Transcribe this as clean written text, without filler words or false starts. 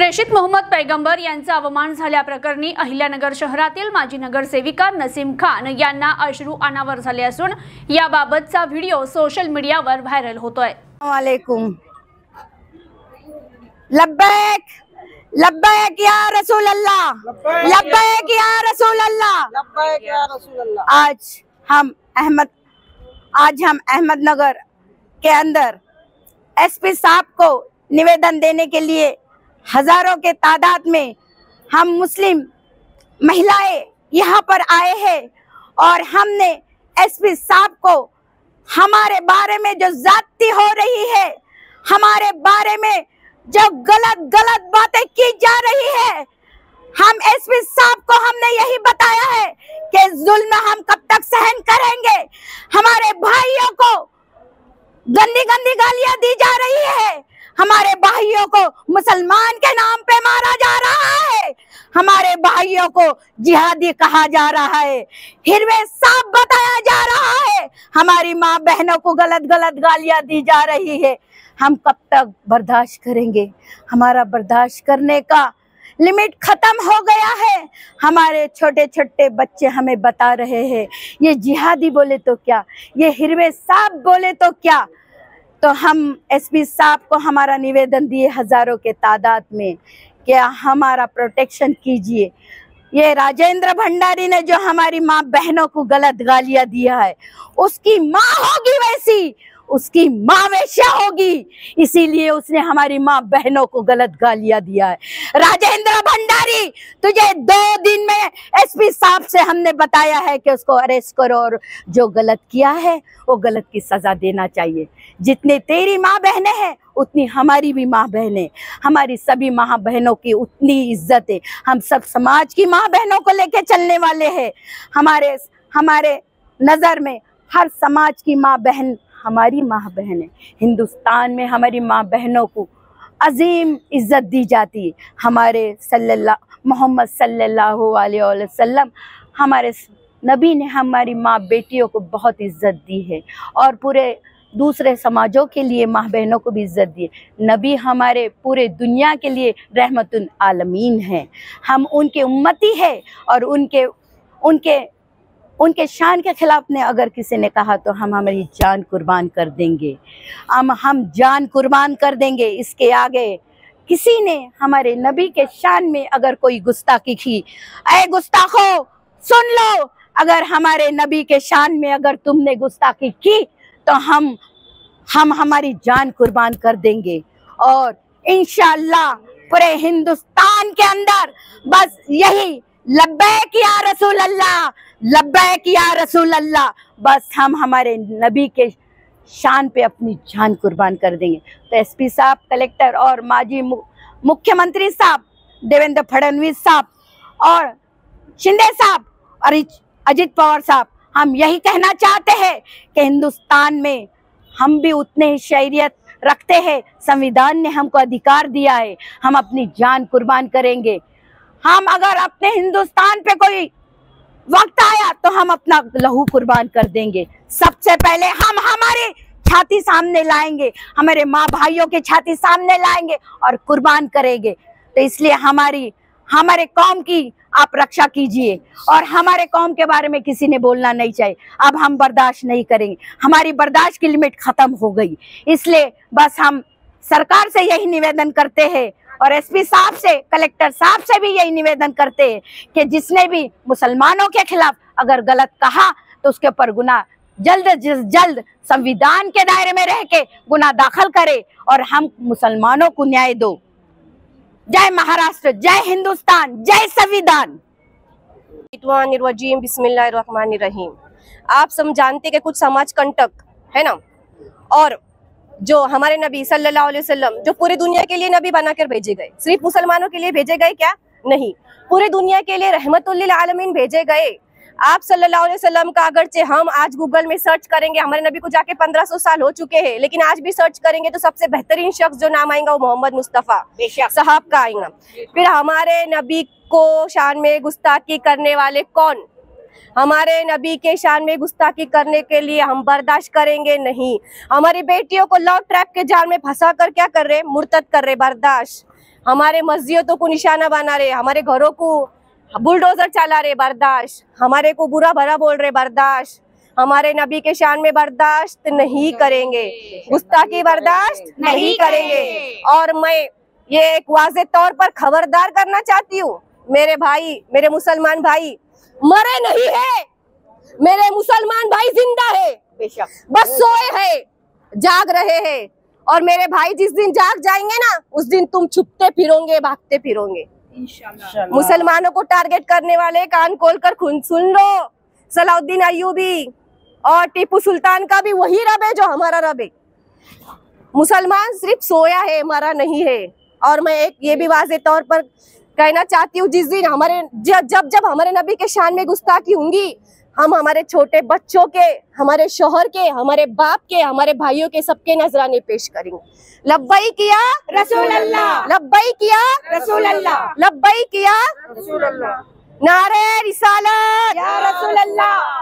प्रेषित मोहम्मद पैगंबर यांचा अवमान झाल्याप्रकरणी अहिल्यानगर शहरातील माजी नगरसेविका नसीम खान यांना अश्रू अनावर झाले असून याबाबतचा व्हिडिओ सोशल मीडियावर व्हायरल होतोय। वालेकुम लब्बैक लब्बैक या रसूल अल्लाह, लब्बैक या रसूल अल्लाह, लब्बैक या रसूल अल्लाह। आज हम अहमदनगर के अंदर एसपी साहब को निवेदन देने के लिए हजारों के तादाद में हम मुस्लिम महिलाएं यहाँ पर आए हैं और हमने एसपी साहब को हमारे बारे में जो ज्यादती हो रही है, हमारे बारे में जो गलत बातें की जा रही है, हम एसपी साहब को हमने यही बताया है कि जुल्म हम कब तक सहन करेंगे। हमारे भाइयों को गंदी गालियां दी जा रही है, हमारे भाइयों को मुसलमान के नाम पे मारा जा रहा है, हमारे भाइयों को जिहादी कहा जा रहा है, हिरवे साफ बताया जा रहा है, हमारी माँ बहनों को गलत गालियां दी जा रही है। हम कब तक बर्दाश्त करेंगे? हमारा बर्दाश्त करने का लिमिट खत्म हो गया है। हमारे छोटे छोटे बच्चे हमें बता रहे हैं, ये जिहादी बोले तो क्या, ये हिरवे साहब बोले तो क्या। तो हम एसपी साहब को हमारा निवेदन दिए हजारों के तादाद में, क्या हमारा प्रोटेक्शन कीजिए। ये राजेंद्र भंडारी ने जो हमारी माँ बहनों को गलत गालियां दिया है, उसकी माँ होगी वैसी, उसकी माँ वेश्या होगी, इसीलिए उसने हमारी माँ बहनों को गलत गालियां दिया है। राजेंद्र भंडारी, तुझे 2 दिन में एसपी साहब से हमने बताया है कि उसको अरेस्ट करो और जो गलत किया है वो गलत की सजा देना चाहिए। जितने तेरी माँ बहनें हैं उतनी हमारी भी माँ बहनें, हमारी सभी माँ बहनों की उतनी इज्जत है। हम सब समाज की माँ बहनों को लेके चलने वाले हैं। हमारे नजर में हर समाज की माँ बहन हमारी माँ बहन है। हिंदुस्तान में हमारी माँ बहनों को अजीम इज्जत दी जाती है। हमारे मोहम्मद सल्लल्लाहु अलैहि वसल्लम, हमारे नबी ने हमारी माँ बेटियों को बहुत इज्जत दी है और पूरे दूसरे समाजों के लिए माँ बहनों को भी इज्जत दी है। नबी हमारे पूरे दुनिया के लिए रहमतुल आलमीन है। हम उनके उम्मती है और उनके शान के खिलाफ ने अगर किसी ने कहा तो हम हमारी जान कुर्बान कर देंगे। हम जान कुर्बान कर देंगे। इसके आगे किसी ने हमारे नबी के शान में अगर कोई गुस्ताखी की, ऐ गुस्ताखो सुन लो, अगर हमारे नबी के शान में अगर तुमने गुस्ताखी की तो हम हमारी जान कुर्बान कर देंगे। और इंशाअल्लाह पूरे हिंदुस्तान के अंदर बस यही लब्बैक या रसूल अल्लाह, लब्बैक या रसूल अल्लाह, बस हम हमारे नबी के शान पे अपनी जान कुर्बान कर देंगे। तो एसपी साहब, कलेक्टर और माजी मुख्यमंत्री साहब देवेंद्र फडणवीस साहब और शिंदे साहब और अजित पवार साहब, हम यही कहना चाहते हैं कि हिंदुस्तान में हम भी उतने ही शरीयत रखते हैं। संविधान ने हमको अधिकार दिया है, हम अपनी जान कुर्बान करेंगे। हम अगर अपने हिंदुस्तान पे कोई वक्त आया तो हम अपना लहू कुर्बान कर देंगे। सबसे पहले हम हमारी छाती सामने लाएंगे, हमारे माँ भाइयों के छाती सामने लाएंगे और कुर्बान करेंगे। तो इसलिए हमारे कौम की आप रक्षा कीजिए और हमारे कौम के बारे में किसी ने बोलना नहीं चाहिए। अब हम बर्दाश्त नहीं करेंगे, हमारी बर्दाश्त की लिमिट खत्म हो गई। इसलिए बस हम सरकार से यही निवेदन करते हैं और एसपी साहब से, कलेक्टर साहब से भी यही निवेदन करते हैं कि जिसने भी मुसलमानों के खिलाफ अगर गलत कहा तो उसके ऊपर गुनाह जल्द संविधान के दायरे में रह के गुनाह दाखिल करे और हम मुसलमानों को न्याय दो। जय महाराष्ट्र, जय हिंदुस्तान, जय संविधान। बिस्मिल्लाहिर्रहमानिर्रहीम। आप सब जानते कि कुछ समाज कंटक है ना, और जो हमारे नबी सल्लल्लाहु अलैहि वसल्लम जो पूरी दुनिया के लिए नबी बनाकर भेजे गए, सिर्फ मुसलमानों के लिए भेजे गए क्या? नहीं, पूरी दुनिया के लिए रहमतुल लिल आलमीन भेजे गए। आप सल्लल्लाहु अलैहि वसल्लम का अगरचे हम आज गूगल में सर्च करेंगे, हमारे नबी को जाके 1500 साल हो चुके हैं, लेकिन आज भी सर्च करेंगे तो सबसे बेहतरीन शख्स जो नाम आएगा वो मोहम्मद मुस्तफ़ा साहब का आएगा। फिर हमारे नबी को शान में गुस्ताखी करने वाले कौन? हमारे नबी के शान में गुस्ताखी करने के लिए हम बर्दाश्त करेंगे नहीं। हमारी बेटियों को लव ट्रैप के जाल में फंसा कर क्या कर रहे? मुर्तद कर रहे। बर्दाश्त हमारे मस्जिदों को निशाना बना रहे, हमारे घरों को बुलडोजर चला रहे, बर्दाश्त। हमारे को बुरा भला बोल रहे, बर्दाश्त। हमारे नबी के शान में बर्दाश्त नहीं करेंगे, गुस्ताखी बर्दाश्त नहीं करेंगे। और मैं ये एक वाज़े तौर पर खबरदार करना चाहती हूँ, मेरे भाई, मेरे मुसलमान भाई मरे नहीं है, मेरे मुसलमान भाई जिंदा है, बस सोए हैं, जाग रहे हैं। और मेरे भाई जिस दिन जाग जाएंगे ना, उस दिन तुम छुपते फिरोगे, भागते फिरोगे। मुसलमानों को टारगेट करने वाले कान खोलकर सुन लो, सलाउद्दीन अय्यूबी और टीपू सुल्तान का भी वही रब है जो हमारा रब है। मुसलमान सिर्फ सोया है, मरा नहीं है। और मैं एक ये भी वाज़े तौर पर कहना चाहती हूँ, जिस दिन हमारे जब हमारे नबी के शान में गुस्ताखी होंगी, हम हमारे छोटे बच्चों के, हमारे शौहर के, हमारे बाप के, हमारे भाइयों के सबके नजराने पेश करेंगे। लब्बई किया रसूल अल्लाह, लब्बई किया रसूल अल्लाह, लब्बई किया रसूल अल्लाह, नारे रिसालत या रसूल अल्लाह।